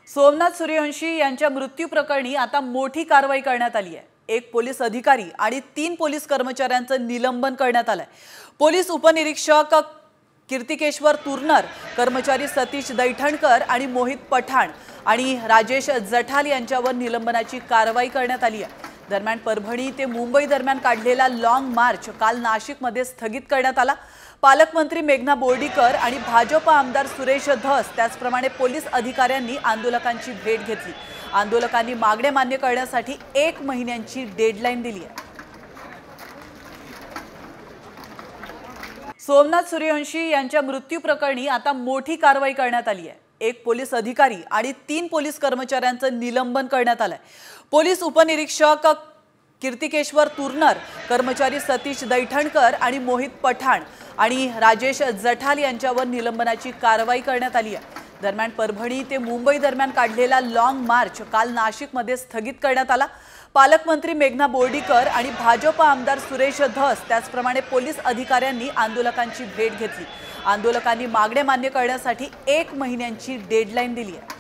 सोमनाथ सूर्यवंशी यांच्या मृत्यू प्रकरणी आता मोठी कारवाई करण्यात आली आहे। एक पोलीस अधिकारी आणि 3 पोलीस कर्मचाऱ्यांचं निलंबन करण्यात आलंय। पोलीस उपनिरीक्षक कीर्तिकेश्वर तुर्नर, कर्मचारी सतीश दैठणकर आणि मोहित पठाण आणि राजेश जठाल यांच्यावर निलंबनाची कारवाई करण्यात आली आहे। दरम्यान परभणी ते मुंबई दरम्यान काढलेला लॉंग मार्च काल नाशिकमध्ये स्थगित करण्यात आला। पालकमंत्री मेघना बोर्डीकर आणि भाजप आमदार सुरेश धस त्याचप्रमाणे पोलीस अधिकाऱ्यांनी आंदोलकांची भेट घेतली। आंदोलकांनी मागण्या मान्य करण्यासाठी 1 महिन्याची डेडलाईन दिली आहे। सोमनाथ सूर्यवंशी यांच्या मृत्यू प्रकरणी आता मोठी कारवाई करण्यात आली आहे। एक पोलीस अधिकारी आणि 3 पोलीस कर्मचाऱ्यांचं निलंबन करण्यात आलंय। पोलीस उपनिरीक्षक कीर्तिकेश्वर तुर्नर, कर्मचारी सतीश दैठणकर आणि मोहित पठाण आणि राजेश जठाल यांच्यावर निलंबनाची कारवाई करण्यात आली आहे। दरम्यान परभणी ते मुंबई दरम्यान काढलेला लॉंग मार्च काल नाशिकमध्ये स्थगित करण्यात आला। पालकमंत्री मेघना बोर्डीकर आणि भाजप आमदार सुरेश धस त्याचप्रमाणे पोलीस अधिकाऱ्यांनी आंदोलकांची भेट घेतली। आंदोलकांनी मागण्या मान्य करण्यासाठी 1 महिन्याची डेडलाईन दिली आहे।